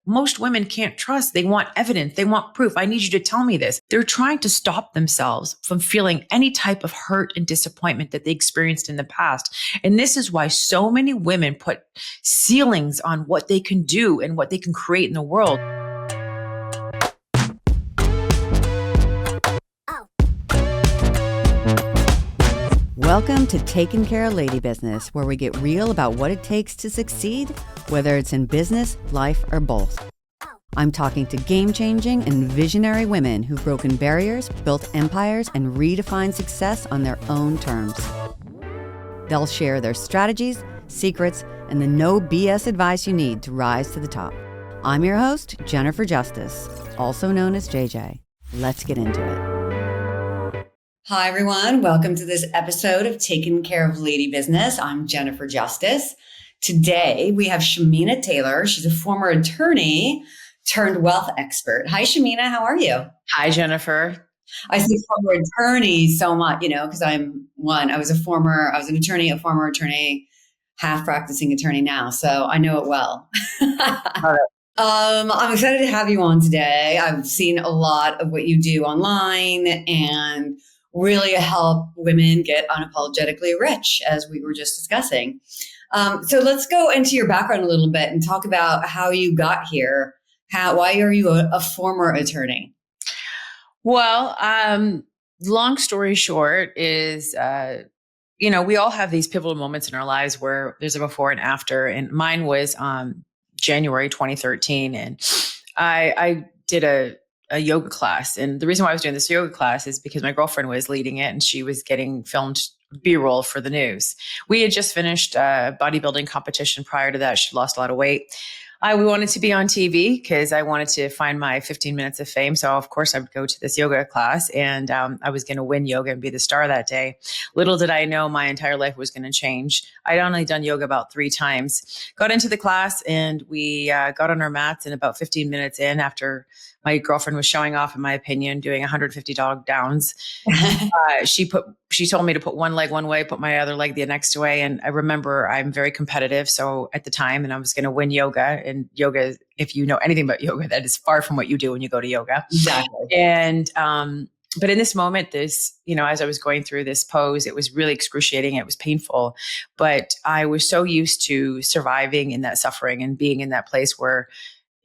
most women can't trust. They want evidence. They want proof. I need you to tell me this. They're trying to stop themselves from feeling any type of hurt and disappointment that they experienced in the past. And this is why so many women put ceilings on what they can do and what they can create in the world. Welcome to Taking Care of Lady Business, where we get real about what it takes to succeed, whether it's in business, life, or both. I'm talking to game-changing and visionary women who've broken barriers, built empires, and redefined success on their own terms. They'll share their strategies, secrets, and the no BS advice you need to rise to the top. I'm your host, Jennifer Justice, also known as JJ. Let's get into it. Hi, everyone. Welcome to this episode of Taking Care of Lady Business. I'm Jennifer Justice. Today, we have Shamina Taylor. She's a former attorney turned wealth expert. Hi, Shamina. How are you? Hi, Jennifer. I say former attorney so much, because I was an attorney, a former attorney, half practicing attorney now. So I know it well. I'm excited to have you on today. I've seen a lot of what you do online and really help women get unapologetically rich, as we were just discussing. So let's go into your background a little bit and talk about how you got here. Why are you a former attorney? Well, long story short is, we all have these pivotal moments in our lives where there's a before and after. And mine was January 2013. And I did a yoga class. And the reason why I was doing this yoga class is because my girlfriend was leading it and she was getting filmed B-roll for the news. We had just finished a bodybuilding competition prior to that. She lost a lot of weight. We wanted to be on TV because I wanted to find my 15 minutes of fame. So of course I would go to this yoga class and I was going to win yoga and be the star that day. Little did I know my entire life was going to change. I'd only done yoga about 3 times, got into the class and we got on our mats, and about 15 minutes in, after my girlfriend was showing off, in my opinion, doing 150 dog downs, she told me to put one leg one way, put my other leg the next way. And I remember I'm very competitive. So at the time, and I was going to win yoga, and yoga, if you know anything about yoga, that is far from what you do when you go to yoga. Exactly. And, but in this moment, as I was going through this pose, it was really excruciating. It was painful, but I was so used to surviving in that suffering and being in that place where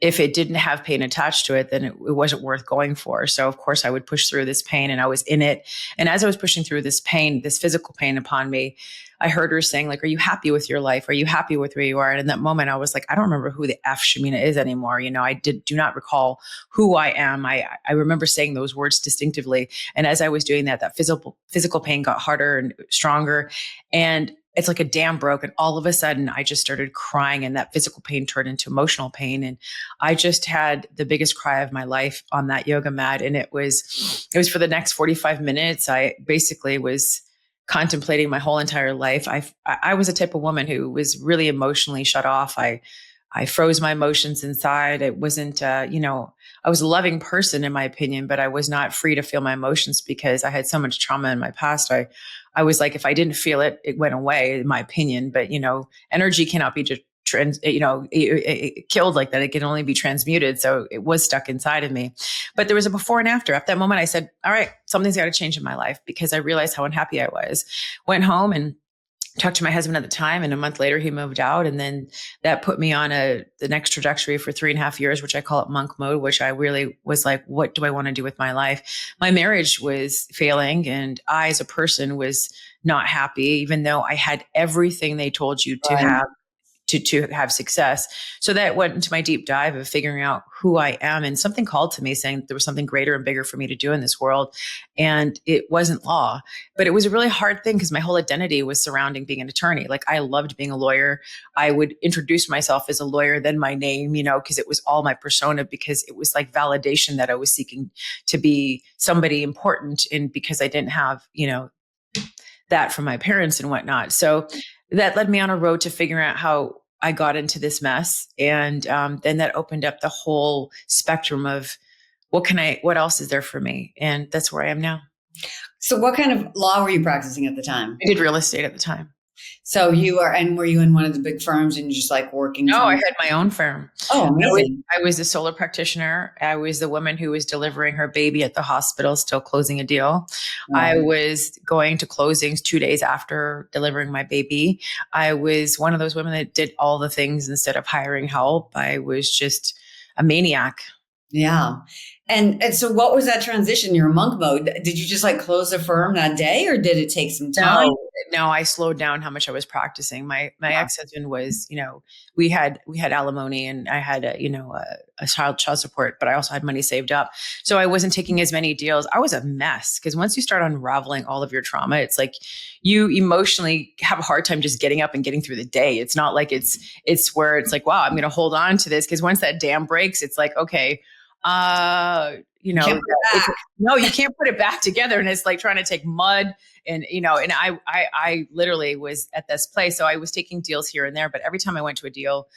if it didn't have pain attached to it, then it wasn't worth going for. So of course I would push through this pain, and I was in it. And as I was pushing through this pain, this physical pain upon me, I heard her saying, like, are you happy with your life? Are you happy with where you are? And in that moment, I was like, I don't remember who the F Shamina is anymore. I do not recall who I am. I remember saying those words distinctively. And as I was doing that, that physical pain got harder and stronger. And it's like a dam broke. And all of a sudden I just started crying, and that physical pain turned into emotional pain. And I just had the biggest cry of my life on that yoga mat. And it was for the next 45 minutes. I basically was contemplating my whole entire life. I was a type of woman who was really emotionally shut off. I froze my emotions inside. It wasn't, I was a loving person in my opinion, but I was not free to feel my emotions because I had so much trauma in my past. I was like, if I didn't feel it, it went away, in my opinion. But, energy cannot be just killed like that. It can only be transmuted. So it was stuck inside of me. But there was a before and after. At that moment, I said, all right, something's got to change in my life, because I realized how unhappy I was. Went home and talked to my husband at the time, and a month later he moved out. And then that put me on the next trajectory for 3.5 years, which I call it monk mode, which I really was like, what do I want to do with my life? My marriage was failing, and I as a person was not happy, even though I had everything they told you to have to have success. So that went into my deep dive of figuring out who I am, and something called to me saying there was something greater and bigger for me to do in this world. And it wasn't law, but it was a really hard thing because my whole identity was surrounding being an attorney. Like, I loved being a lawyer. I would introduce myself as a lawyer, then my name, because it was all my persona, because it was like validation that I was seeking to be somebody important. And because I didn't have, that from my parents and whatnot. So that led me on a road to figuring out how I got into this mess. And then that opened up the whole spectrum of what else is there for me? And that's where I am now. So what kind of law were you practicing at the time? I did real estate at the time. So were you in one of the big firms and just like working No, I 20? had my own firm. Oh, I was, amazing. I was a solar practitioner. I was the woman who was delivering her baby at the hospital, still closing a deal. I Wow. was going to closings 2 days after delivering my baby. I was one of those women that did all the things instead of hiring help. I was just a maniac. Yeah. And so what was that transition? You're monk mode. Did you just like close the firm that day or did it take some time? No, no, I slowed down how much I was practicing. My Yeah. ex-husband was, we had alimony and I had a child support, but I also had money saved up. So I wasn't taking as many deals. I was a mess because once you start unraveling all of your trauma, it's like you emotionally have a hard time just getting up and getting through the day. It's not like it's where it's like, wow, I'm going to hold on to this because once that dam breaks, it's like, okay, you You know, can't put it it's, back. no, you can't put it back together. And it's like trying to take mud and I literally was at this place. So I was taking deals here and there, but every time I went to a deal,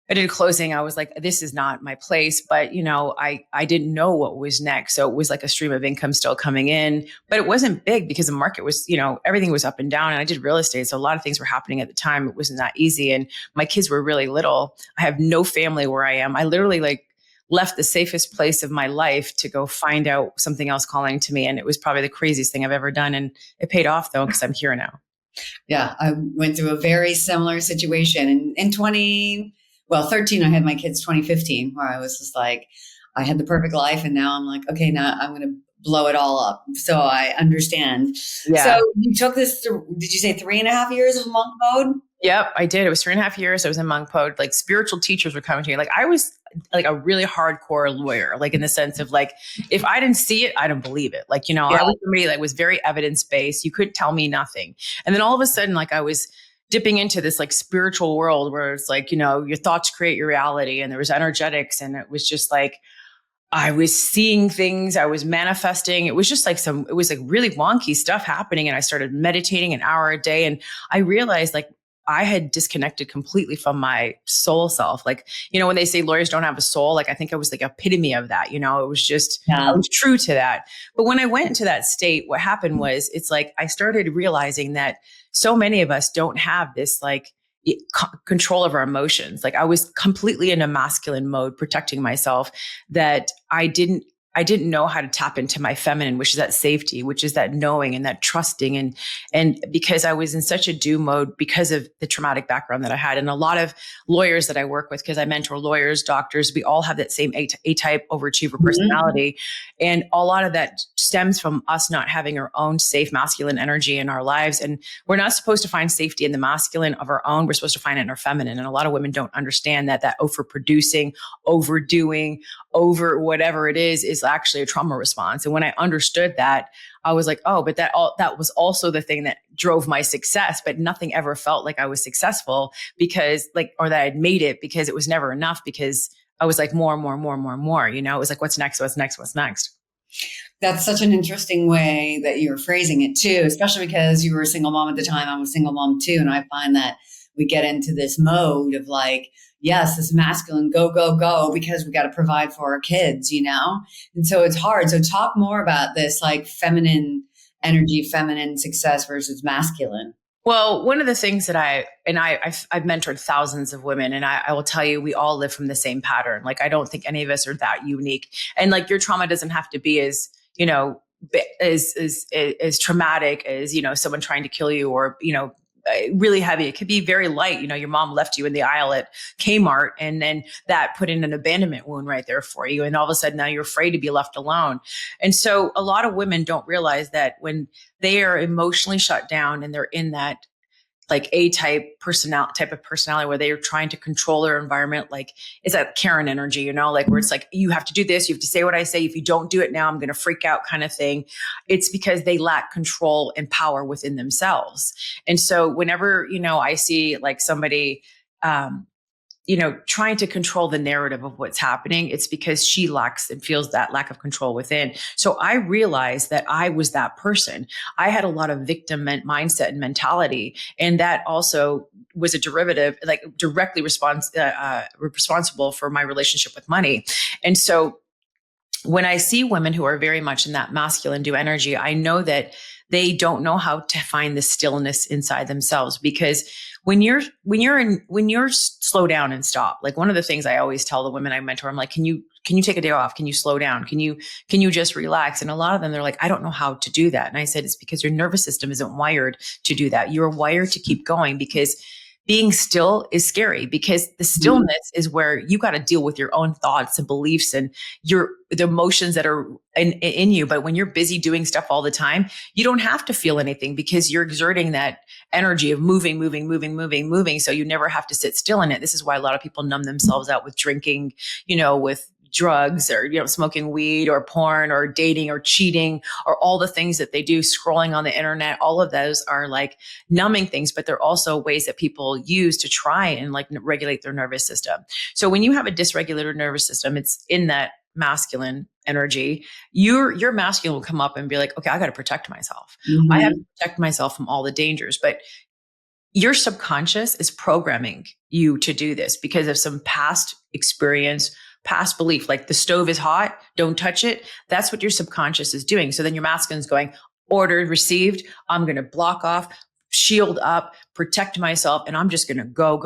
I did a closing, I was like, this is not my place. But, I didn't know what was next. So it was like a stream of income still coming in, but it wasn't big because the market was, everything was up and down. And I did real estate. So a lot of things were happening at the time. It wasn't that easy. And my kids were really little. I have no family where I am. I literally left the safest place of my life to go find out something else calling to me. And it was probably the craziest thing I've ever done. And it paid off though, because I'm here now. Yeah. I went through a very similar situation in 13, I had my kids 2015 where I was just like, I had the perfect life. And now I'm like, okay, now I'm going to blow it all up. So I understand. So Yeah. you took this, did you say 3.5 years of monk mode? Yep, I did. It was 3.5 years. I was in monk mode. Like spiritual teachers were coming to me. Like I was like a really hardcore lawyer, like in the sense of like, if I didn't see it, I don't believe it. Like, Yeah. I was somebody that was very evidence-based. You couldn't tell me nothing. And then all of a sudden, like I was dipping into this like spiritual world where it's like, your thoughts create your reality and there was energetics. And it was just like, I was seeing things, I was manifesting. It was just like it was like really wonky stuff happening. And I started meditating an hour a day. And I realized like I had disconnected completely from my soul self. Like, when they say lawyers don't have a soul, like I think I was like epitome of that. It was just, I Yeah. was true to that. But when I went into that state, what happened was it's like I started realizing that so many of us don't have this like control of our emotions. Like I was completely in a masculine mode, protecting myself, that I didn't know how to tap into my feminine, which is that safety, which is that knowing and that trusting. And because I was in such a do mode because of the traumatic background that I had. And a lot of lawyers that I work with, because I mentor lawyers, doctors, we all have that same A-type overachiever personality. And a lot of that stems from us not having our own safe masculine energy in our lives. And we're not supposed to find safety in the masculine of our own. We're supposed to find it in our feminine. And a lot of women don't understand that overproducing, overdoing, over whatever it is actually a trauma response. And when I understood that, I was like, oh, but that was also the thing that drove my success, but nothing ever felt like I was successful or that I'd made it, because it was never enough, because I was like more and more and more and more and more, it was like, what's next? What's next? What's next? That's such an interesting way that you're phrasing it too, especially because you were a single mom at the time. I'm a single mom too. And I find that we get into this mode of like, yes, this masculine go, go, go, because we got to provide for our kids, And so it's hard. So talk more about this like feminine energy, feminine success versus masculine. Well, one of the things that I've mentored thousands of women, and I will tell you, we all live from the same pattern. Like, I don't think any of us are that unique. And like, your trauma doesn't have to be as, as traumatic as, someone trying to kill you, or, really heavy. It could be very light. Your mom left you in the aisle at Kmart, and then that put in an abandonment wound right there for you. And all of a sudden now you're afraid to be left alone. And so a lot of women don't realize that when they are emotionally shut down and they're in that like type of personality where they are trying to control their environment, like it's that Karen energy, like where it's like, you have to do this, you have to say what I say. If you don't do it now, I'm going to freak out kind of thing. It's because they lack control and power within themselves. And so whenever, I see like somebody, trying to control the narrative of what's happening, it's because she lacks and feels that lack of control within. So I realized that I was that person. I had a lot of victim mindset and mentality. And that also was a derivative, like directly responsible for my relationship with money. And so when I see women who are very much in that masculine do energy, I know that they don't know how to find the stillness inside themselves. Because when you're slow down and stop, like one of the things I always tell the women I mentor, I'm like, can you take a day off? Can you slow down? Can you just relax? And a lot of them, they're like, I don't know how to do that. And I said, it's because your nervous system isn't wired to do that. You're wired to keep going, because being still is scary, because the stillness is where you got to deal with your own thoughts and beliefs and the emotions that are in you. But when you're busy doing stuff all the time, you don't have to feel anything, because you're exerting that energy of moving. So you never have to sit still in it. This is why a lot of people numb themselves out with drinking, with drugs, or smoking weed, or porn, or dating, or cheating, or all the things that they do, scrolling on the internet. All of those are like numbing things, but they're also ways that people use to try and like regulate their nervous system. So when you have a dysregulated nervous system, it's in that masculine energy. Your masculine will come up and be like, okay, I got to protect myself. I have to protect myself from all the dangers. But your subconscious is programming you to do this because of some past experience, past belief, like the stove is hot, don't touch it. That's what your subconscious is doing. So then your masculine is going, ordered, received. I'm going to block off, shield up, protect myself. And I'm just going to go,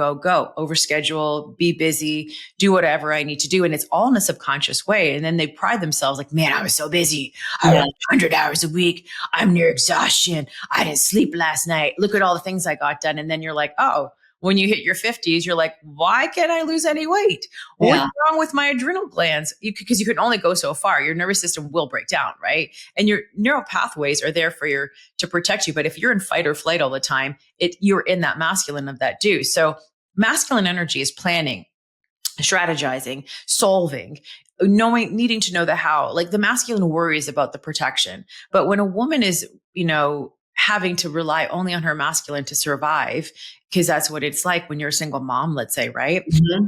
overschedule, be busy, do whatever I need to do. And it's all in a subconscious way. And then they pride themselves like, man, I was so busy. I worked 100 hours a week. I'm near exhaustion. I didn't sleep last night. Look at all the things I got done. And then you're like, oh, when you hit your 50s, you're like, why can't I lose any weight? What's wrong with my adrenal glands? Because you can only go so far. Your nervous system will break down, right? And your neural pathways are there to protect you. But if you're in fight or flight all the time, you're in that masculine of that do. So masculine energy is planning, strategizing, solving, needing to know the how. Like the masculine worries about the protection. But when a woman is, having to rely only on her masculine to survive, because that's what it's like when you're a single mom, let's say, right? Then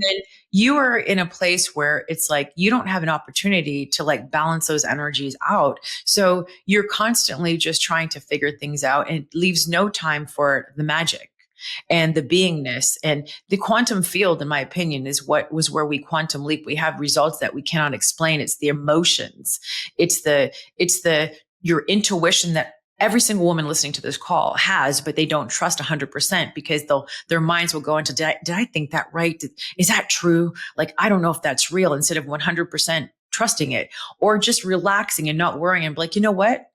you are in a place where it's like you don't have an opportunity to like balance those energies out. So you're constantly just trying to figure things out, and it leaves no time for the magic and the beingness. And the quantum field, in my opinion, is where we quantum leap. We have results that we cannot explain. It's the emotions. It's your intuition that every single woman listening to this call has, but they don't trust 100% because their minds will go into, did I think that right? Is that true? Like, I don't know if that's real, instead of 100% trusting it, or just relaxing and not worrying and be like, you know what?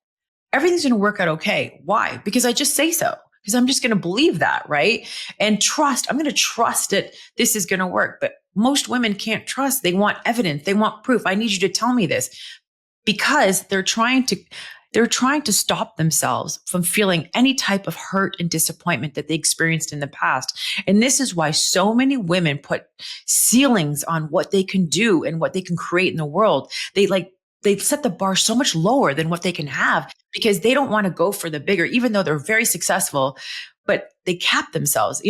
Everything's going to work out okay. Why? Because I just say so. Because I'm just going to believe that, right? And I'm going to trust that this is going to work. But most women can't trust. They want evidence. They want proof. I need you to tell me this, because they're trying to stop themselves from feeling any type of hurt and disappointment that they experienced in the past. And this is why so many women put ceilings on what they can do and what they can create in the world. They set the bar so much lower than what they can have, because they don't want to go for the bigger, even though they're very successful, but they cap themselves.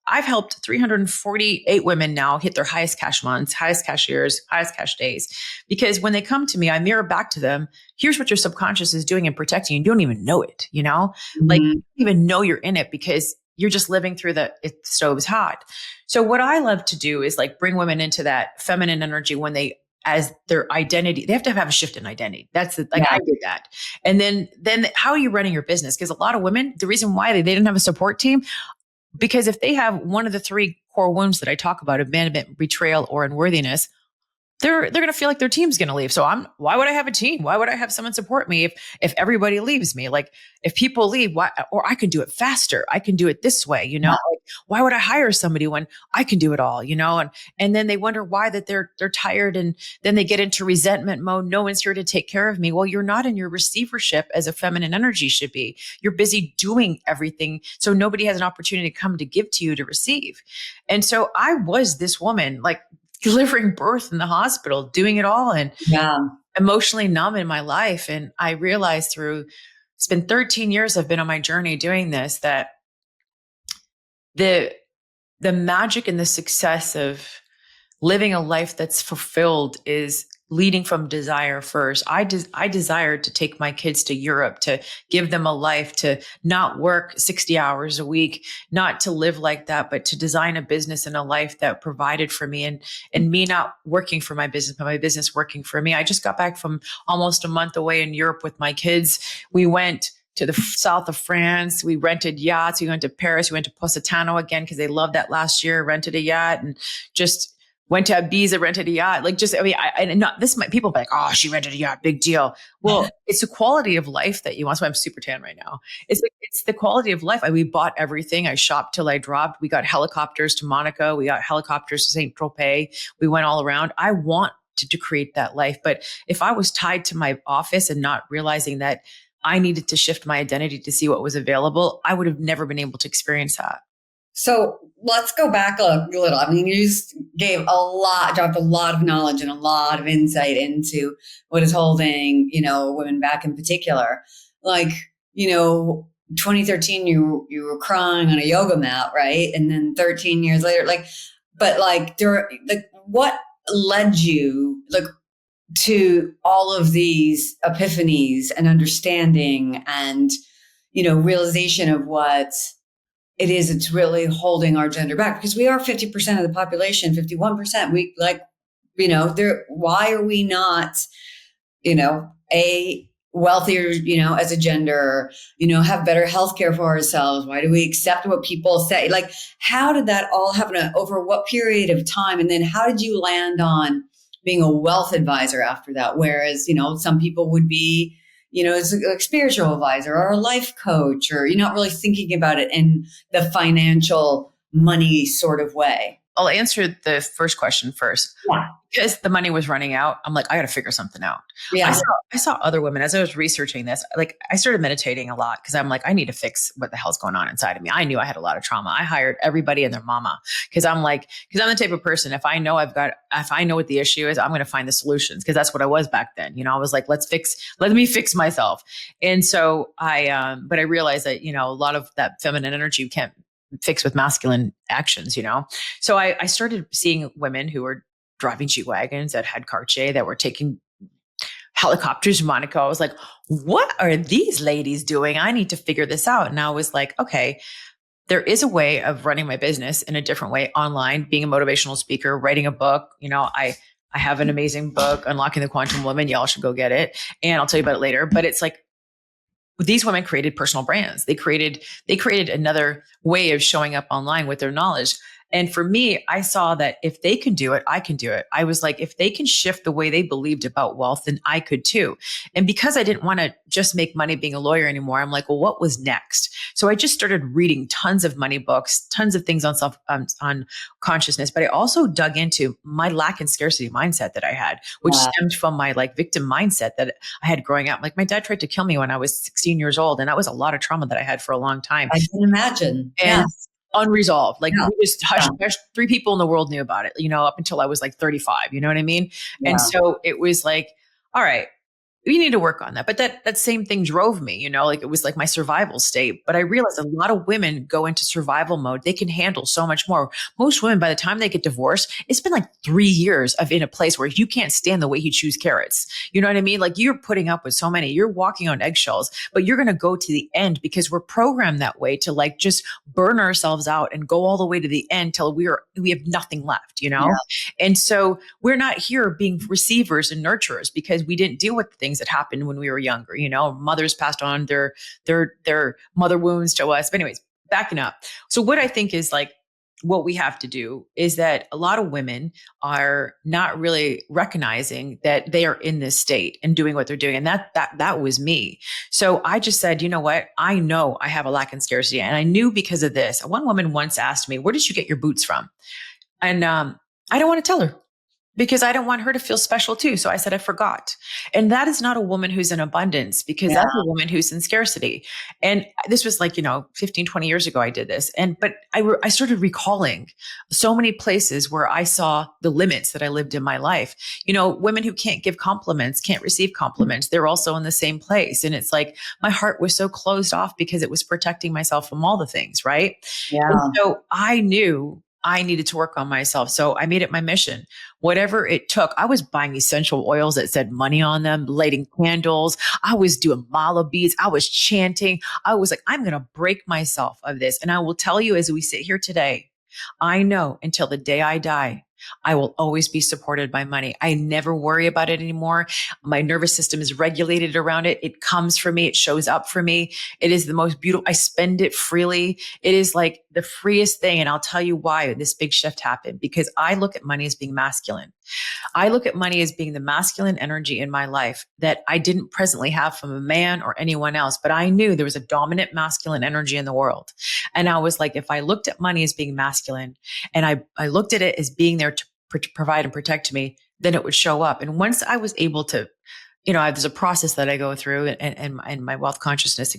I've helped 348 women now hit their highest cash months, highest cash years, highest cash days. Because when they come to me, I mirror back to them, here's what your subconscious is doing and protecting you. You don't even know it, Like you don't even know you're in it, because you're just living through the stove's hot. So what I love to do is like bring women into that feminine energy when as their identity, they have to have a shift in identity. That's I did that. And then how are you running your business? Because a lot of women, the reason why they didn't have a support team, because if they have one of the three core wounds that I talk about, abandonment, betrayal, or unworthiness, they're going to feel like their team's going to leave. So why would I have a team? Why would I have someone support me if everybody leaves me? Like if people leave, why? Or I can do it faster. I can do it this way, Like, why would I hire somebody when I can do it all, And then they wonder why that they're tired, and then they get into resentment mode. No one's here to take care of me. Well, you're not in your receivership as a feminine energy should be. You're busy doing everything, so nobody has an opportunity to come to give to you to receive. And so I was this woman, like delivering birth in the hospital, doing it all, and emotionally numb in my life. And I realized it's been 13 years I've been on my journey doing this, that the magic and the success of living a life that's fulfilled is leading from desire first. I desired to take my kids to Europe, to give them a life, to not work 60 hours a week, not to live like that, but to design a business and a life that provided for me, and me not working for my business, but my business working for me. I just got back from almost a month away in Europe with my kids. We went to the south of France. We rented yachts. We went to Paris. We went to Positano again because they loved that last year, rented a yacht, and just went to Ibiza, rented a yacht. Like just, I mean, and not this might people be like, oh, she rented a yacht, big deal. Well, it's the quality of life that you want. So I'm super tan right now. It's the quality of life. We bought everything. I shopped till I dropped. We got helicopters to Monaco. We got helicopters to St. Tropez. We went all around. I want to create that life. But if I was tied to my office and not realizing that I needed to shift my identity to see what was available, I would have never been able to experience that. So let's go back a little. I mean, you just dropped a lot of knowledge and a lot of insight into what is holding, women back in particular. Like, 2013, you were crying on a yoga mat, right? And then 13 years later, what led you, to all of these epiphanies and understanding and, realization of what it is it's really holding our gender back? Because we are 50% of the population, 51%. Why are we not, wealthier, as a gender, have better healthcare for ourselves? Why do we accept what people say? Like, how did that all happen over what period of time? And then how did you land on being a wealth advisor after that? Whereas, some people would be, as a spiritual advisor or a life coach, or you're not really thinking about it in the financial money sort of way. I'll answer the first question first. Yeah. Because the money was running out, I'm like, I got to figure something out. Yeah. I saw other women as I was researching this. Like, I started meditating a lot because I'm like, I need to fix what the hell's going on inside of me. I knew I had a lot of trauma. I hired everybody and their mama because I'm the type of person, if I know what the issue is, I'm going to find the solutions, because that's what I was back then. I was like, let me fix myself. And so but I realized that, a lot of that feminine energy you can't fix with masculine actions, So I started seeing women who were driving G-Wagons that had Cartier, that were taking helicopters to Monaco. I was like, what are these ladies doing? I need to figure this out. And I was like, okay, there is a way of running my business in a different way online, being a motivational speaker, writing a book. I have an amazing book, Unlocking the Quantum Woman. Y'all should go get it. And I'll tell you about it later. But it's like, these women created personal brands. They created another way of showing up online with their knowledge. And for me, I saw that if they can do it, I can do it. I was like, if they can shift the way they believed about wealth, then I could too. And because I didn't want to just make money being a lawyer anymore, I'm like, well, what was next? So I just started reading tons of money books, tons of things on consciousness. But I also dug into my lack and scarcity mindset that I had, which stemmed from my victim mindset that I had growing up. Like, my dad tried to kill me when I was 16 years old. And that was a lot of trauma that I had for a long time. I can imagine. And unresolved. We just hushed. Three people in the world knew about it, up until I was 35, you know what I mean? Yeah. And so it was like, all right, you need to work on that. But that same thing drove me, it was like my survival state. But I realized a lot of women go into survival mode. They can handle so much more. Most women, by the time they get divorced, it's been 3 years of in a place where you can't stand the way he chews carrots. You know what I mean? You're putting up with so many, you're walking on eggshells, but you're going to go to the end because we're programmed that way to just burn ourselves out and go all the way to the end till we have nothing left, Yeah. And so we're not here being receivers and nurturers because we didn't deal with the things that happened when we were younger. Mothers passed on their mother wounds to us. But anyways, backing up. So what I think is what we have to do is that a lot of women are not really recognizing that they are in this state and doing what they're doing. And that was me. So I just said, you know what? I know I have a lack in scarcity. And I knew because of this. One woman once asked me, where did you get your boots from? And I don't want to tell her, because I don't want her to feel special too. So I said, I forgot. And that is not a woman who's in abundance, because that's a woman who's in scarcity. And this was 15, 20 years ago I did this. But I started recalling so many places where I saw the limits that I lived in my life. Women who can't give compliments, can't receive compliments. They're also in the same place. And it's like, my heart was so closed off because it was protecting myself from all the things. Right. Yeah. And so I knew I needed to work on myself. So I made it my mission. Whatever it took, I was buying essential oils that said money on them, lighting candles. I was doing mala beads. I was chanting. I was like, I'm going to break myself of this. And I will tell you, as we sit here today, I know until the day I die, I will always be supported by money. I never worry about it anymore. My nervous system is regulated around it. It comes for me. It shows up for me. It is the most beautiful. I spend it freely. It is like the freest thing. And I'll tell you why this big shift happened, because I look at money as being masculine. I look at money as being the masculine energy in my life that I didn't presently have from a man or anyone else, but I knew there was a dominant masculine energy in the world. And I was like, if I looked at money as being masculine and I looked at it as being there to provide and protect me, then it would show up. And once I was able to, there's a process that I go through and my wealth consciousness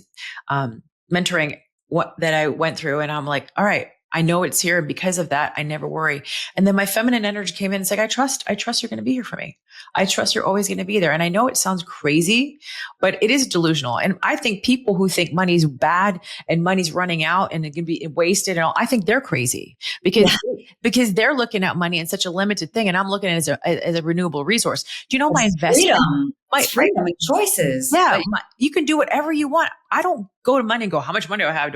mentoring what that I went through. And I'm like, all right, I know it's here. And because of that, I never worry. And then my feminine energy came in and said, I trust you're going to be here for me. I trust you're always going to be there. And I know it sounds crazy, but it is delusional. And I think people who think money's bad and money's running out and it can be wasted and all, I think they're crazy because they're looking at money in such a limited thing. And I'm looking at it as a renewable resource. Do you know my investment? Freedom and choices. Yeah. You can do whatever you want. I don't go to money and go, how much money do I have?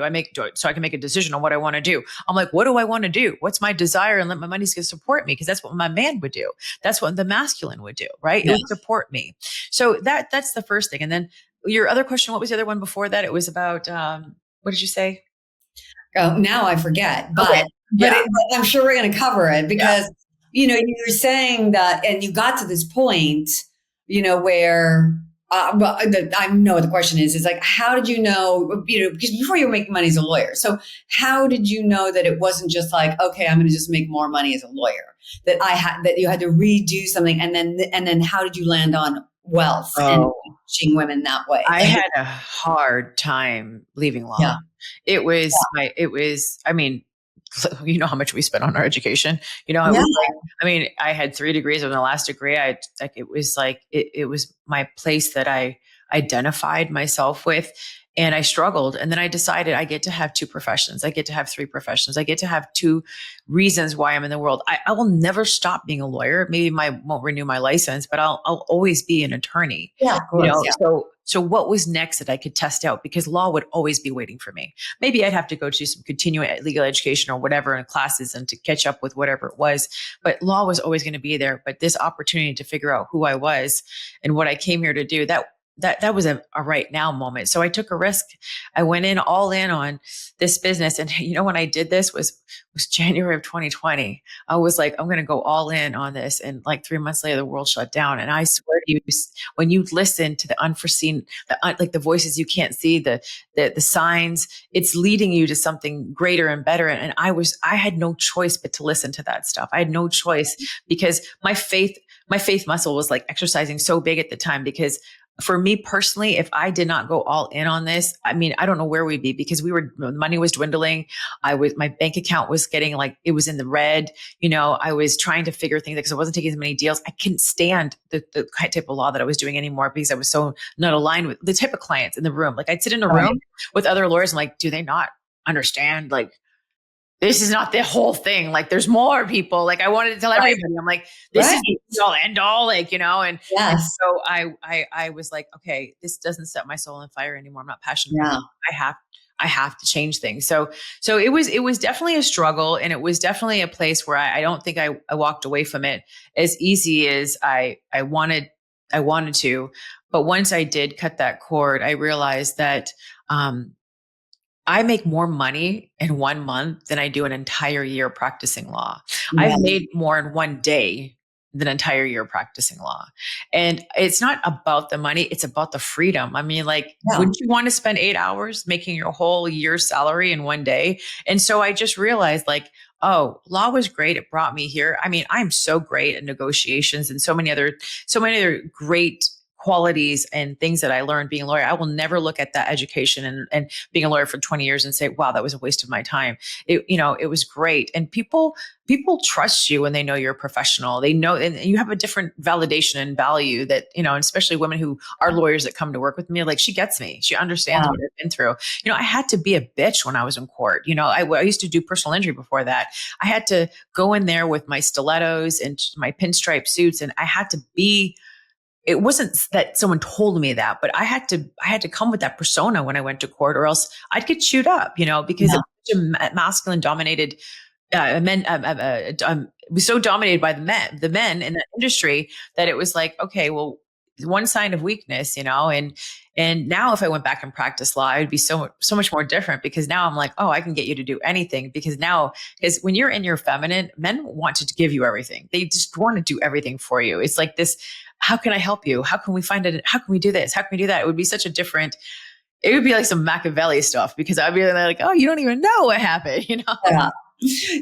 So I can make a decision on what I want to do. I'm like, what do I want to do? What's my desire? And let my money support me. Cause that's what my man would do. That's what the masculine would do. Right. Yes. It would support me. So that's the first thing. And then your other question, what was the other one before that? It was about, what did you say? Oh, now I forget, but I'm sure we're going to cover it because, you were saying that, and you got to this point, where, I know what the question is like, how did you know, because before you were making money as a lawyer. So how did you know that it wasn't just like, okay, I'm going to just make more money as a lawyer, that you had to redo something. And then how did you land on wealth and teaching women that way? I had a hard time leaving law. Yeah. It was, you know how much we spent on our education. I had 3 degrees. On the last degree, it was my place that I identified myself with, and I struggled. And then I decided I get to have 2 professions. I get to have 3 professions. I get to have 2 reasons why I'm in the world. I will never stop being a lawyer. Maybe won't renew my license, but I'll always be an attorney. Yeah, of course, So what was next that I could test out? Because law would always be waiting for me. Maybe I'd have to go to some continuing legal education or whatever in classes and to catch up with whatever it was. But law was always going to be there. But this opportunity to figure out who I was and what I came here to do, that was a right now moment. So I took a risk. I went all in on this business. And when I did this was January of 2020. I was like, I'm going to go all in on this. And like 3 months later, the world shut down. And I swear to you, when you listen to the unforeseen, like the voices you can't see, the signs, it's leading you to something greater and better. And I had no choice but to listen to that stuff. I had no choice because my faith muscle was like exercising so big at the time, because for me personally, if I did not go all in on this, I don't know where we'd be, because money was dwindling. My bank account was getting it was in the red. I was trying to figure things out because I wasn't taking as many deals. I couldn't stand the type of law that I was doing anymore because I was so not aligned with the type of clients in the room. Like I'd sit in a room with other lawyers and do they not understand? This is not the whole thing. There's more people. I wanted to tell everybody. I'm like, this is the all end all. And so I was like, okay, this doesn't set my soul on fire anymore. I'm not passionate. Yeah. I have to change things. So it was definitely a struggle, and it was definitely a place where I don't think I walked away from it as easy as I wanted to. But once I did cut that cord, I realized that, I make more money in 1 month than I do an entire year practicing law. Yeah. I've made more in 1 day than an entire year practicing law. And it's not about the money. It's about the freedom. Wouldn't you want to spend 8 hours making your whole year's salary in 1 day? And so I just realized law was great. It brought me here. I'm so great at negotiations and so many other great qualities and things that I learned being a lawyer. I will never look at that education and being a lawyer for 20 years and say, wow, that was a waste of my time. It was great. And people trust you when they know you're a professional. They know, and you have a different validation and value that, and especially women who are lawyers that come to work with me, she gets me. She understands what I've been through. I had to be a bitch when I was in court. I used to do personal injury before that. I had to go in there with my stilettos and my pinstripe suits, and I had to be. It wasn't that someone told me that, but I had to come with that persona when I went to court, or else I'd get chewed up, because it was such a masculine dominated men was so dominated by the men in that industry that it was like, okay, well, one sign of weakness, and now if I went back and practiced law, it would be so much more different, because now I'm like, oh, I can get you to do anything, because when you're in your feminine, men want to give you everything. They just want to do everything for you. It's like this, how can I help you? How can we find it? How can we do this? How can we do that? It would be such a different, it would be like some Machiavelli stuff, because I'd be like, oh, you don't even know what happened, Yeah.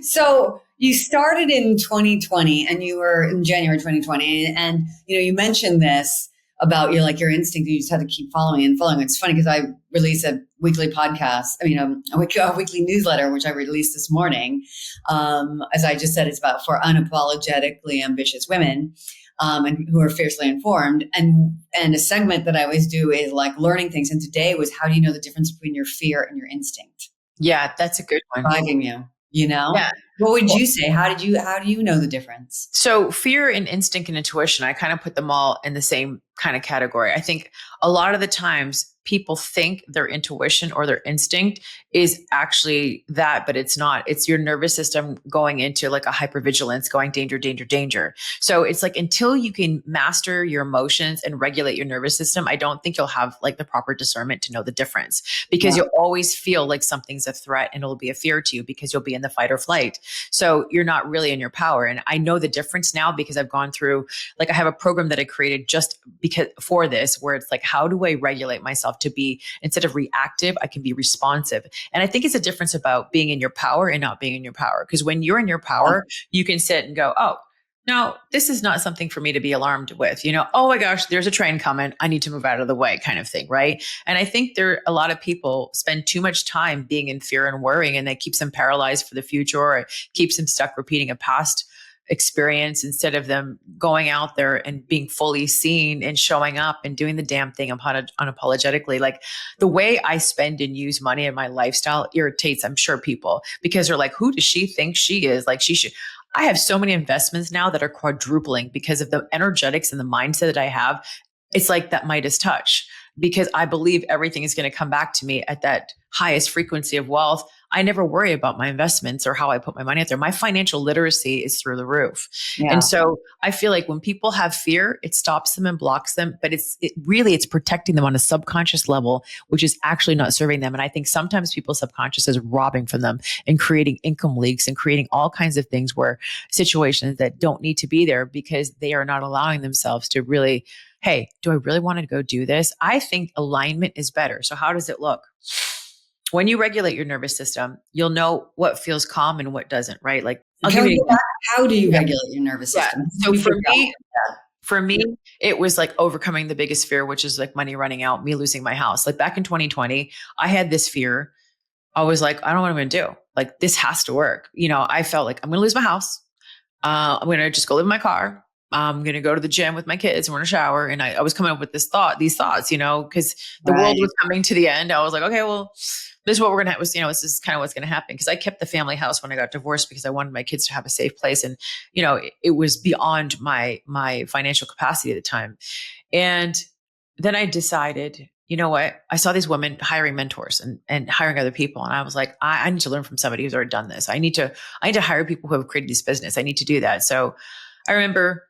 So you started in 2020 and you were in January 2020. And, you mentioned this about your instinct. You just had to keep following and following. It's funny because I release a weekly podcast, a weekly newsletter, which I released this morning. As I just said, it's about for unapologetically ambitious women. And who are fiercely informed. And a segment that I always do is like learning things. And today was, how do you know the difference between your fear and your instinct? Yeah, that's a good one. Driving you. Yeah. What would you say? How do you know the difference? So fear and instinct and intuition, I kind of put them all in the same kind of category. I think a lot of the times people think their intuition or their instinct is actually that, but it's not. It's your nervous system going into like a hypervigilance, going danger, danger, danger. So it's like, until you can master your emotions and regulate your nervous system, I don't think you'll have like the proper discernment to know the difference, because you'll always feel like something's a threat and it'll be a fear to you, because you'll be in the fight or flight. So you're not really in your power. And I know the difference now, because I've gone through, like, I have a program that I created just because for this, where it's like, how do I regulate myself to be, instead of reactive, I can be responsive. And I think it's a difference about being in your power and not being in your power. Because when you're in your power, you can sit and go, oh, no, this is not something for me to be alarmed with, oh my gosh, there's a train coming, I need to move out of the way, kind of thing. Right. And I think a lot of people spend too much time being in fear and worrying, and that keeps them paralyzed for the future, or it keeps them stuck repeating a past experience, instead of them going out there and being fully seen and showing up and doing the damn thing unapologetically. Like, the way I spend and use money in my lifestyle irritates, I'm sure, people, because they're like, who does she think she is? Like, she should. I have so many investments now that are quadrupling because of the energetics and the mindset that I have. It's like that Midas touch, because I believe everything is going to come back to me at that highest frequency of wealth. I never worry about my investments or how I put my money out there. My financial literacy is through the roof. Yeah. And so I feel like when people have fear, it stops them and blocks them, but it's protecting them on a subconscious level, which is actually not serving them. And I think sometimes people's subconscious is robbing from them and creating income leaks and creating all kinds of things, where situations that don't need to be there, because they are not allowing themselves to really, hey, do I really want to go do this? I think alignment is better. So how does it look? When you regulate your nervous system, you'll know what feels calm and what doesn't, right? Like, how do you regulate your nervous system? So for me, it was like overcoming the biggest fear, which is like money running out, me losing my house. Like back in 2020, I had this fear. I was like, I don't know what I'm going to do. Like, this has to work. I felt like I'm going to lose my house. I'm going to just go live in my car. I'm going to go to the gym with my kids and we're going to shower. And I was coming up with these thoughts, because the world was coming to the end. I was like, okay, well, this is what we're going to have. This is kind of what's going to happen. Because I kept the family house when I got divorced, because I wanted my kids to have a safe place. And, it was beyond my financial capacity at the time. And then I decided, you know what? I saw these women hiring mentors and hiring other people. And I was like, I need to learn from somebody who's already done this. I need to hire people who have created this business. I need to do that. So I remember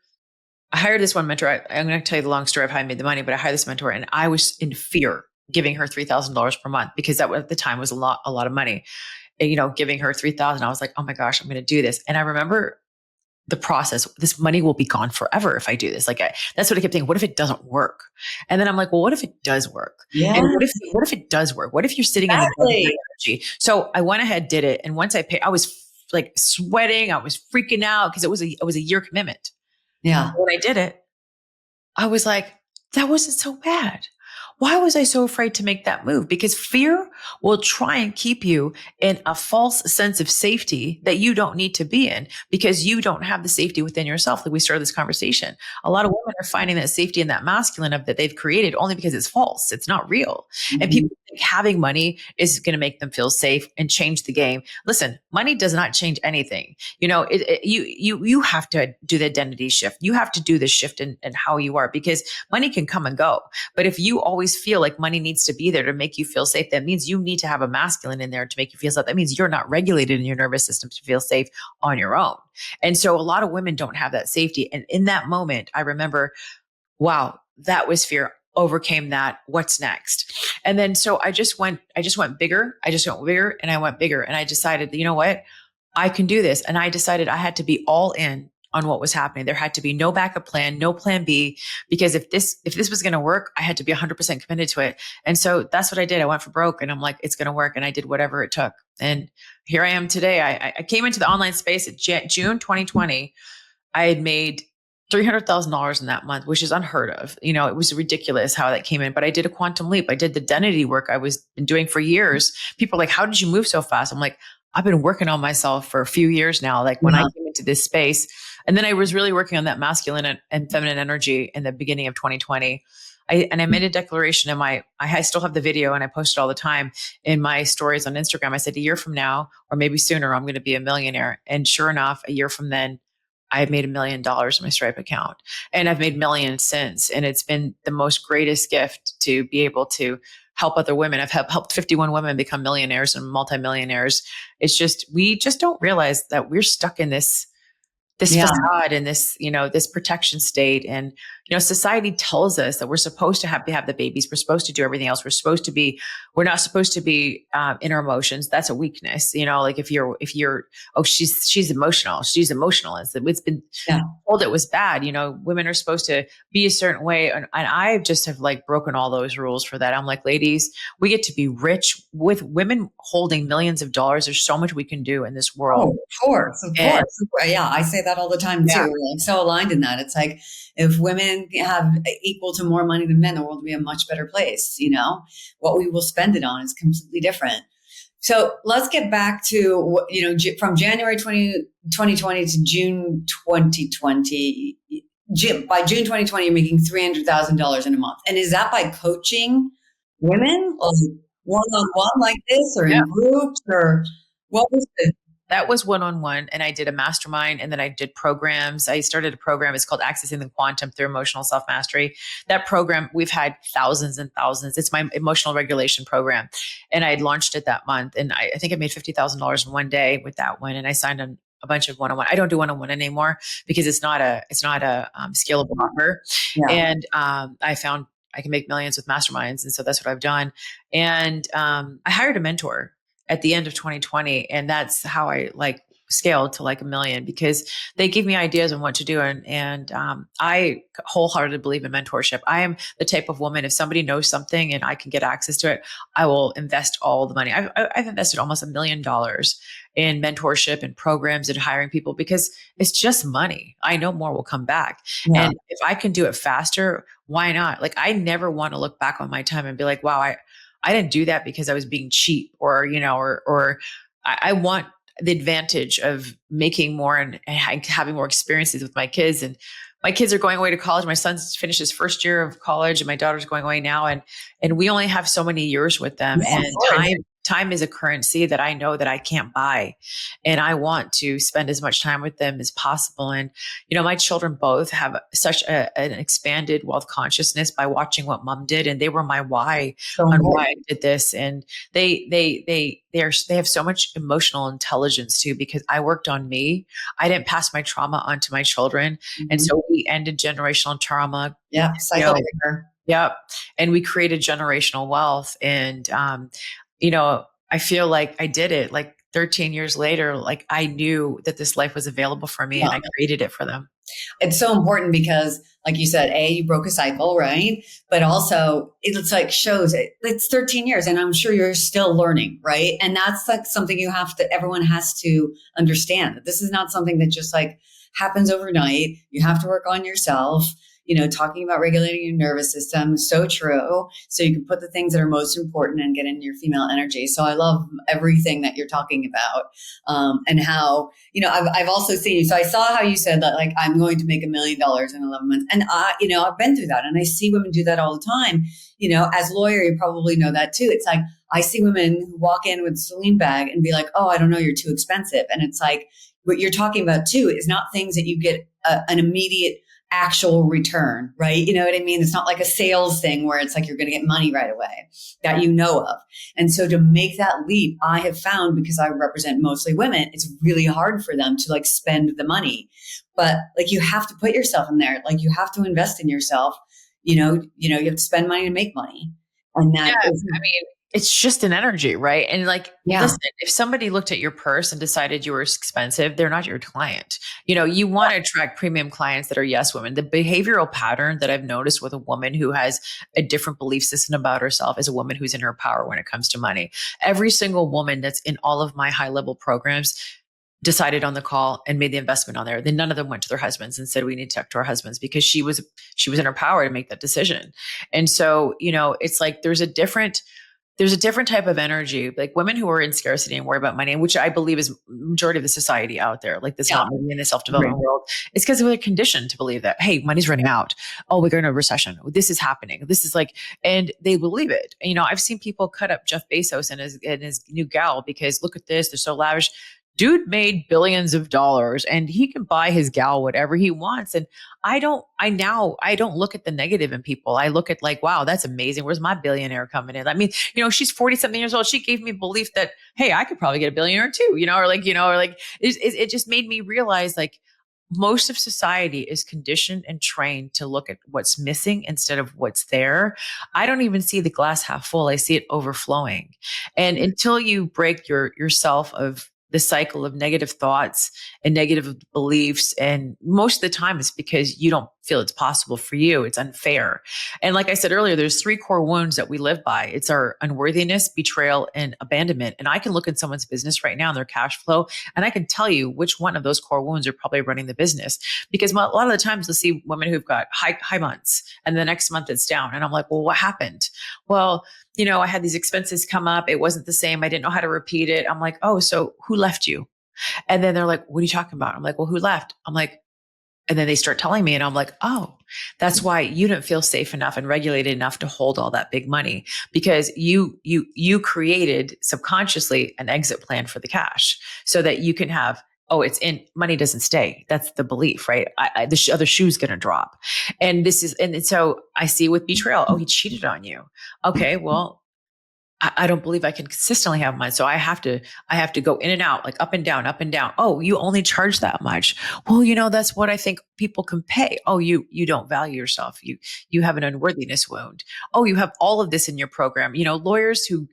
I hired this one mentor. I'm going to tell you the long story of how I made the money, but I hired this mentor and I was in fear giving her $3,000 per month, because that at the time was a lot of money. And, giving her $3,000, I was like, oh my gosh, I'm going to do this. And I remember the process. This money will be gone forever if I do this. Like, that's what I kept thinking. What if it doesn't work? And then I'm like, well, what if it does work? Yeah. And what if it does work? What if you're sitting in the energy? So I went ahead, did it. And once I paid, I was like sweating. I was freaking out because it was a year commitment. Yeah. When I did it, I was like, that wasn't so bad. Why was I so afraid to make that move? Because fear will try and keep you in a false sense of safety that you don't need to be in, because you don't have the safety within yourself. Like we started this conversation. A lot of women are finding that safety in that masculine of that they've created only because it's false. It's not real. Mm-hmm. And people think having money is going to make them feel safe and change the game. Listen, money does not change anything. You have to do the identity shift. You have to do the shift in how you are, because money can come and go. But if you always always feel like money needs to be there to make you feel safe. That means you need to have a masculine in there to make you feel safe. That means you're not regulated in your nervous system to feel safe on your own. And so a lot of women don't have that safety. And in that moment, I remember, wow, that was fear. Overcame that. What's next? And then so I just went bigger. And I went bigger. And I decided, you know what? I can do this. And I decided I had to be all in on what was happening. There had to be no backup plan, no plan B, because if this was going to work, I had to be 100% committed to it. And so that's what I did. I went for broke and I'm like, it's going to work. And I did whatever it took. And here I am today. I came into the online space at June 2020. I had made $300,000 in that month, which is unheard of. You know, it was ridiculous how that came in, but I did a quantum leap. I did the identity work I was been doing for years. People are like, how did you move so fast? I'm like, I've been working on myself for a few years now. Like when I came into this space, and then I was really working on that masculine and feminine energy in the beginning of 2020. I made a declaration in I still have the video and I post it all the time in my stories on Instagram. I said, a year from now, or maybe sooner, I'm going to be a millionaire. And sure enough, a year from then, I've made $1 million in my Stripe account, and I've made millions since. And it's been the most greatest gift to be able to help other women. I've helped 51 women become millionaires and multimillionaires. It's just, we just don't realize that we're stuck in this facade and this, this protection state. And, society tells us that we're supposed to have the babies. We're supposed to do everything else. We're not supposed to be in our emotions. That's a weakness. Like if you're, oh, she's emotional. She's emotional. It's been told it was bad. Women are supposed to be a certain way. And I just have like broken all those rules for that. I'm like, ladies, we get to be rich with women holding millions of dollars. There's so much we can do in this world. Oh, of course. Yeah. I say that all the time too. We're like so aligned in that. It's like, if women have equal to more money than men, the world will be a much better place. What we will spend it on is completely different. So let's get back to, from January 2020 to June 2020. By June 2020, you're making $300,000 in a month. And is that by coaching women, like one-on-one like this, or in groups, or what was the? That was one-on-one, and I did a mastermind, and then I did programs. I started a program. It's called Accessing the Quantum Through Emotional Self-Mastery. That program, we've had thousands and thousands. It's my emotional regulation program. And I had launched it that month. And I think I made $50,000 in one day with that one. And I signed on a bunch of one-on-one. I don't do one-on-one anymore because it's not a scalable offer. Yeah. And I found I can make millions with masterminds. And so that's what I've done. And I hired a mentor at the end of 2020. And that's how I scaled to $1 million, because they give me ideas on what to do. And I wholeheartedly believe in mentorship. I am the type of woman, if somebody knows something and I can get access to it, I will invest all the money. I've invested almost $1 million in mentorship and programs and hiring people, because it's just money. I know more will come back. Yeah. And if I can do it faster, why not? I never want to look back on my time and be like, wow, I didn't do that because I was being cheap, or I want the advantage of making more and having more experiences with my kids. And my kids are going away to college. My son's finished his first year of college and my daughter's going away now. And we only have so many years with them. Yeah, and time is a currency that I know that I can't buy. And I want to spend as much time with them as possible. And, my children both have such an expanded wealth consciousness by watching what mom did. And they were my why on why I did this. And they have so much emotional intelligence too, because I worked on me. I didn't pass my trauma onto my children. Mm-hmm. And so we ended generational trauma. Yeah. Cycle breaker. Yep. And we created generational wealth. And, I feel like I did it 13 years later. I knew that this life was available for me and I created it for them. It's so important because, like you said, you broke a cycle, right? But also it's shows it's 13 years and I'm sure you're still learning, right? And that's something everyone has to understand, that this is not something that just happens overnight. You have to work on yourself. Talking about regulating your nervous system, so true. So you can put the things that are most important and get into your female energy. So I love everything that you're talking about, and how, I've also seen you. So I saw how you said that, I'm going to make $1 million in 11 months. And I've been through that and I see women do that all the time. As a lawyer, you probably know that too. It's I see women who walk in with a Celine bag and be like, oh, I don't know, you're too expensive. And it's what you're talking about too is not things that you get an immediate actual return, right? You know what I mean? It's not like a sales thing where it's like you're going to get money right away that you know of. And so to make that leap, I have found, because I represent mostly women, it's really hard for them to like spend the money. But like you have to put yourself in there. Like you have to invest in yourself. You have to spend money to make money. And Yeah, that is, I mean, it's just an energy, right? And like, yeah, listen, if somebody looked at your purse and decided you were expensive, they're not your client. You want to attract premium clients that are yes women. The behavioral pattern that I've noticed with a woman who has a different belief system about herself is a woman who's in her power when it comes to money. Every single woman that's in all of my high level programs decided on the call and made the investment on there. Then none of them went to their husbands and said, we need to talk to our husbands, because she was in her power to make that decision. And so, it's like there's a different type of energy, like women who are in scarcity and worry about money, which I believe is majority of the society out there, like this, yeah, not maybe in the self-development world. It's because we're conditioned to believe that, hey, money's running out. Oh, we're going to a recession. This is happening. This is like, and they believe it. I've seen people cut up Jeff Bezos and his new gal because look at this, they're so lavish. Dude made billions of dollars and he can buy his gal whatever he wants. And I don't look at the negative in people. I look at like, wow, that's amazing. Where's my billionaire coming in? I mean, she's 40 something years old. She gave me belief that, hey, I could probably get a billionaire too, it just made me realize like most of society is conditioned and trained to look at what's missing instead of what's there. I don't even see the glass half full. I see it overflowing. And until you break yourself of the cycle of negative thoughts and negative beliefs. And most of the time it's because you don't feel it's possible for you. It's unfair. And like I said earlier, there's 3 core wounds that we live by. It's our unworthiness, betrayal, and abandonment. And I can look at someone's business right now and their cash flow, and I can tell you which one of those core wounds are probably running the business. Because a lot of the times you'll see women who've got high months and the next month it's down. And I'm like, well, what happened? Well, I had these expenses come up. It wasn't the same. I didn't know how to repeat it. I'm like, oh, so who left you? And then they're like, what are you talking about? I'm like, well, who left? I'm like, and then they start telling me and I'm like, oh, that's why you didn't feel safe enough and regulated enough to hold all that big money, because you created subconsciously an exit plan for the cash so that you can have, oh, it's in, money doesn't stay. That's the belief, right? The other shoe's going to drop. And so I see with betrayal, oh, he cheated on you. Okay, well, I don't believe I can consistently have mine. So I have to go in and out, like up and down, up and down. Oh, you only charge that much. Well, that's what I think people can pay. Oh, you don't value yourself. You have an unworthiness wound. Oh, you have all of this in your program. Lawyers who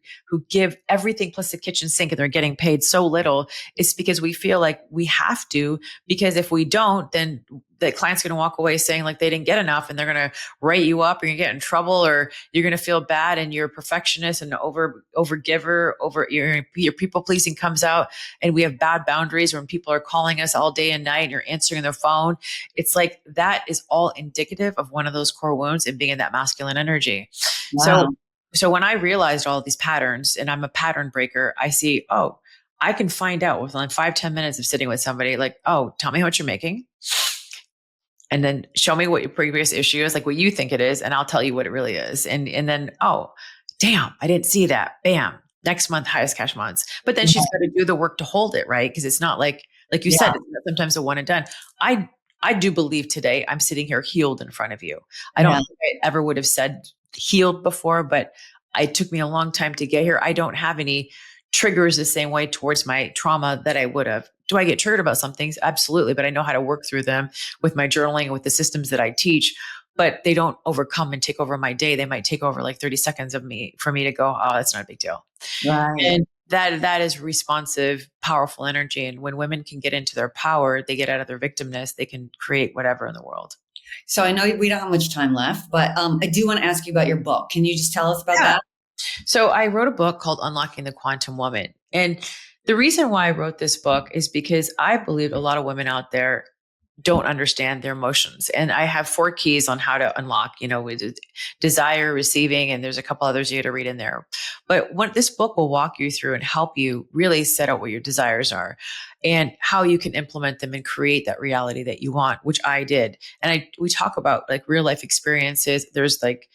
give everything plus the kitchen sink and they're getting paid so little, it's because we feel like we have to, because if we don't, then the client's going to walk away saying like they didn't get enough, and they're going to write you up, or you get in trouble, or you're going to feel bad, and you're a perfectionist and over giver, your people pleasing comes out, and we have bad boundaries when people are calling us all day and night and you're answering their phone. It's like that is all indicative of one of those core wounds and being in that masculine energy. wow. So when I realized all of these patterns, and I'm a pattern breaker, I see, oh, I can find out within 5-10 minutes of sitting with somebody, like, oh, tell me how much you're making. And then show me what your previous issue is, like what you think it is, and I'll tell you what it really is. And then, oh, damn, I didn't see that. Bam. Next month, highest cash months. But then she's got to do the work to hold it, right? Because it's not like you said, it's not sometimes a one and done. I do believe today I'm sitting here healed in front of you. I don't think I ever would have said healed before, but it took me a long time to get here. I don't have any triggers the same way towards my trauma that I would have. Do I get triggered about some things? Absolutely. But I know how to work through them with my journaling and with the systems that I teach, but they don't overcome and take over my day. They might take over like 30 seconds of me for me to go, oh, that's not a big deal. Right. And that is responsive, powerful energy. And when women can get into their power, they get out of their victimness, they can create whatever in the world. So I know we don't have much time left, but I do want to ask you about your book. Can you just tell us about that? So I wrote a book called Unlocking the Quantum Woman. And the reason why I wrote this book is because I believe a lot of women out there don't understand their emotions. And I have 4 keys on how to unlock, with desire, receiving, and there's a couple others you got to read in there. But this book will walk you through and help you really set out what your desires are and how you can implement them and create that reality that you want, which I did. And we talk about like real life experiences. There's questions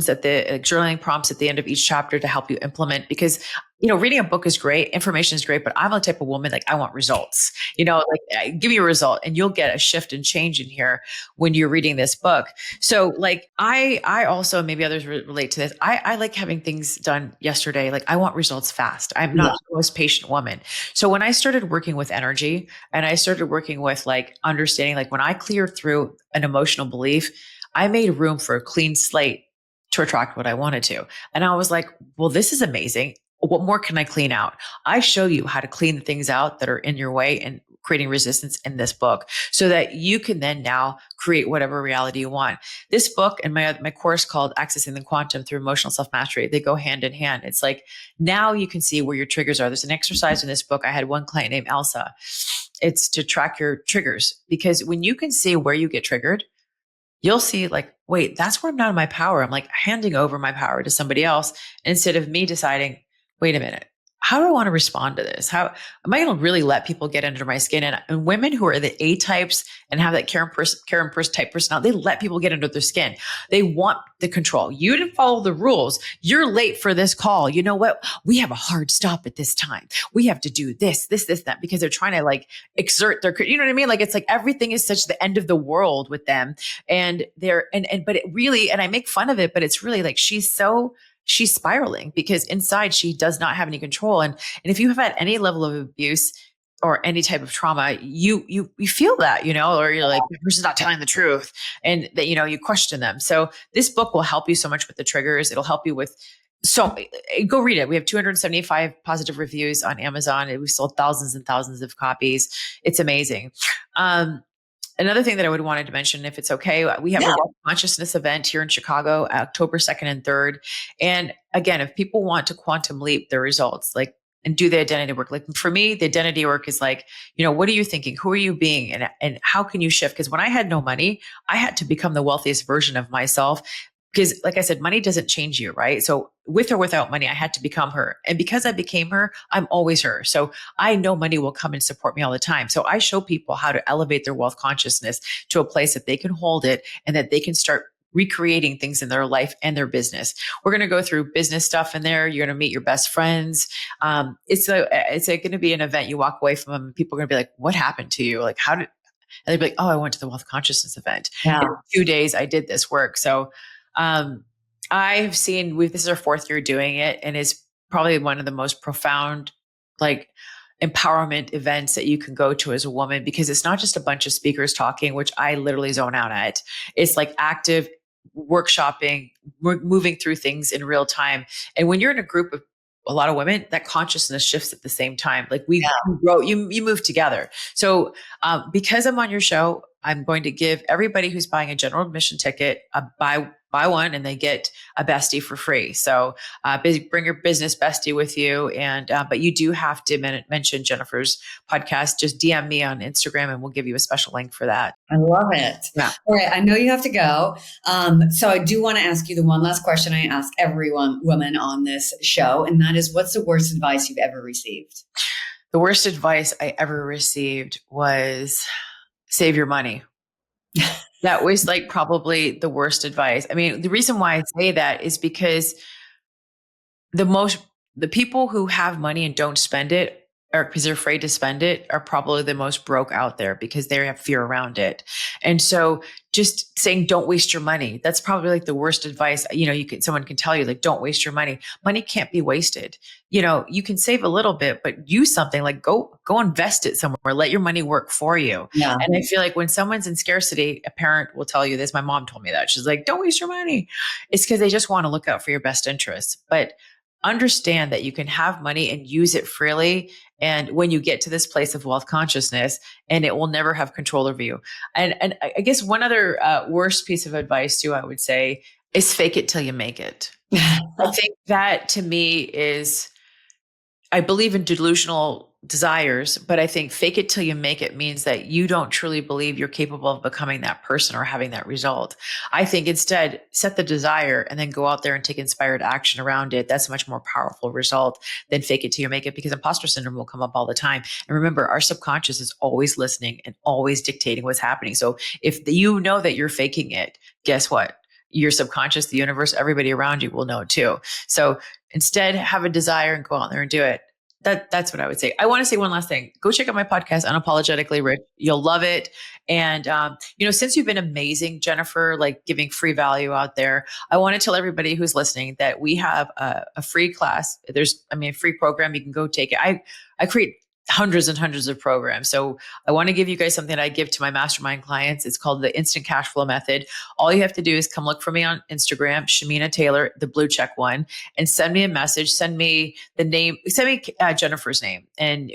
at the journaling prompts at the end of each chapter to help you implement, because reading a book is great. Information is great, but I'm the type of woman, like I want results, give me a result and you'll get a shift and change in here when you're reading this book. So like, I also, maybe others relate to this. I like having things done yesterday. Like I want results fast. I'm not the most patient woman. So when I started working with energy and I started working with like understanding, like when I cleared through an emotional belief, I made room for a clean slate to attract what I wanted to. And I was like, well, this is amazing. What more can I clean out? I show you how to clean the things out that are in your way and creating resistance in this book so that you can then now create whatever reality you want. This book and my course called Accessing the Quantum Through Emotional Self-Mastery, they go hand in hand. It's like, now you can see where your triggers are. There's an exercise in this book. I had one client named Elsa. It's to track your triggers, because when you can see where you get triggered, you'll see like, wait, that's where I'm not in my power. I'm like handing over my power to somebody else instead of me deciding, wait a minute, how do I want to respond to this? How am I going to really let people get under my skin? And women who are the A types and have that Karen type personality, they let people get under their skin. They want the control. You didn't follow the rules. You're late for this call. You know what? We have a hard stop at this time. We have to do this, that, because they're trying to like exert their, you know what I mean? Like, it's like everything is such the end of the world with them. And but it really, and I make fun of it, but it's really like, she's spiraling because inside she does not have any control. And if you have had any level of abuse or any type of trauma, you feel that, or you're like, the person's not telling the truth, and that, you question them. So this book will help you so much with the triggers. It'll help you with, so go read it. We have 275 positive reviews on Amazon. We've sold thousands and thousands of copies. It's amazing. Another thing that I would wanted to mention, if it's okay, we have a Wealth Consciousness event here in Chicago, October 2nd and 3rd. And again, if people want to quantum leap their results, like, and do the identity work, like for me, the identity work is like, what are you thinking? Who are you being? And how can you shift? Because when I had no money, I had to become the wealthiest version of myself. Because like I said, money doesn't change you, right? So with or without money, I had to become her. And because I became her, I'm always her. So I know money will come and support me all the time. So I show people how to elevate their wealth consciousness to a place that they can hold it and that they can start recreating things in their life and their business. We're going to go through business stuff in there. You're going to meet your best friends. It's going to be an event you walk away from, and people are going to be like, what happened to you? Like, and they'd be like, oh, I went to the wealth consciousness event. Yeah. In 2 days, I did this work. So I've seen, this is our 4th year doing it, and it's probably one of the most profound, like, empowerment events that you can go to as a woman, because it's not just a bunch of speakers talking, which I literally zone out at. It's like active workshopping, moving through things in real time. And when you're in a group of a lot of women, that consciousness shifts at the same time. Like we grow, you move together. So because I'm on your show, I'm going to give everybody who's buying a general admission ticket a buy one and they get a bestie for free. So bring your business bestie with you. And but you do have to mention Jennifer's podcast. Just DM me on Instagram and we'll give you a special link for that. I love it. Yeah. All right. I know you have to go. So I do want to ask you the one last question I ask every woman on this show. And that is, what's the worst advice you've ever received? The worst advice I ever received was save your money. That was like probably the worst advice. I mean, the reason why I say that is because the people who have money and don't spend it, or because they're afraid to spend it, are probably the most broke out there because they have fear around it. And so just saying, don't waste your money. That's probably like the worst advice. Someone can tell you, like, don't waste your money. Money can't be wasted. You can save a little bit, but use something, like go invest it somewhere. Let your money work for you. Yeah. And I feel like when someone's in scarcity, a parent will tell you this. My mom told me that. She's like, don't waste your money. It's because they just want to look out for your best interests. But understand that you can have money and use it freely. And when you get to this place of wealth consciousness, and it will never have control over you. And I guess one other worst piece of advice too, I would say, is fake it till you make it. I think that to me is, I believe in delusional desires, but I think fake it till you make it means that you don't truly believe you're capable of becoming that person or having that result. I think instead, set the desire and then go out there and take inspired action around it. That's a much more powerful result than fake it till you make it, because imposter syndrome will come up all the time. And remember, our subconscious is always listening and always dictating what's happening. So if you know that you're faking it, guess what? your subconscious, the universe, everybody around you will know too. So instead, have a desire and go out there and do it. That's what I would say. I want to say one last thing. Go check out my podcast, Unapologetically Rich. You'll love it. And, since you've been amazing, Jennifer, like giving free value out there, I want to tell everybody who's listening that we have a free class. A free program. You can go take it. I create hundreds and hundreds of programs. So I want to give you guys something that I give to my mastermind clients. It's called the Instant Cash Flow Method. All you have to do is come look for me on Instagram, Shamina Taylor, the blue check one, and send me a message. Send me the name, send me Jennifer's name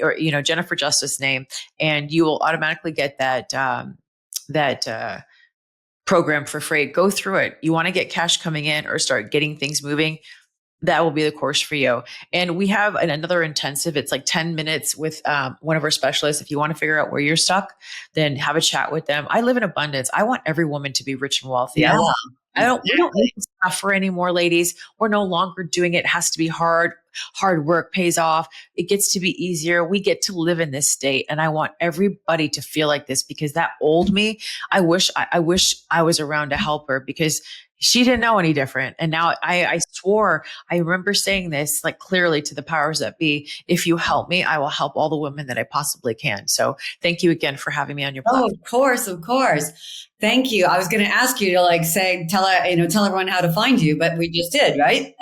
or Jennifer Justice's name, and you will automatically get that program for free. Go through it. You want to get cash coming in or start getting things moving, that will be the course for you. And we have another intensive. It's like 10 minutes with one of our specialists. If you want to figure out where you're stuck, then have a chat with them. I live in abundance. I want every woman to be rich and wealthy. Yeah. We don't need to suffer anymore, ladies. We're no longer doing it. It has to be hard. Hard work pays off. It gets to be easier. We get to live in this state. And I want everybody to feel like this, because that old me, I wish I was around to help her, because she didn't know any different. And now I swore, I remember saying this like clearly to the powers that be: if you help me, I will help all the women that I possibly can. So thank you again for having me on your platform. Oh, of course. Thank you. I was going to ask you to tell everyone how to find you, but we just did, right?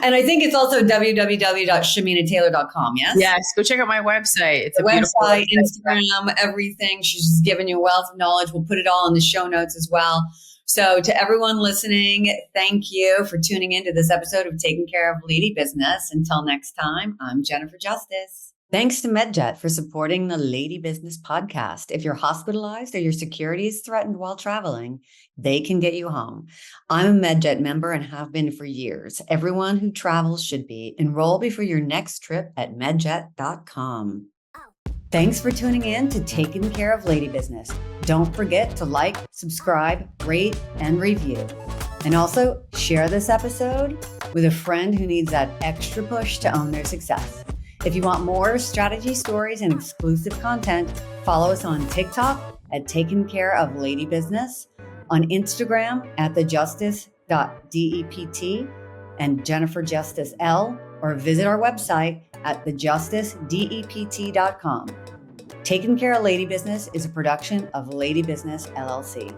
And I think it's also www.shaminataylor.com. Yes. Yes. Go check out my website. It's a beautiful website, Instagram, everything. She's just given you a wealth of knowledge. We'll put it all in the show notes as well. So to everyone listening, thank you for tuning into this episode of Taking Care of Lady Business. Until next time, I'm Jennifer Justice. Thanks to MedJet for supporting the Lady Business podcast. If you're hospitalized or your security is threatened while traveling, they can get you home. I'm a MedJet member and have been for years. Everyone who travels should be. Enroll before your next trip at medjet.com. Thanks for tuning in to Taking Care of Lady Business. Don't forget to like, subscribe, rate, and review. And also share this episode with a friend who needs that extra push to own their success. If you want more strategy stories and exclusive content, follow us on TikTok at Taking Care of Lady Business, on Instagram at thejustice.dept and Jennifer Justice L, or visit our website at thejusticedept.com. Taking Care of Lady Business is a production of Lady Business LLC.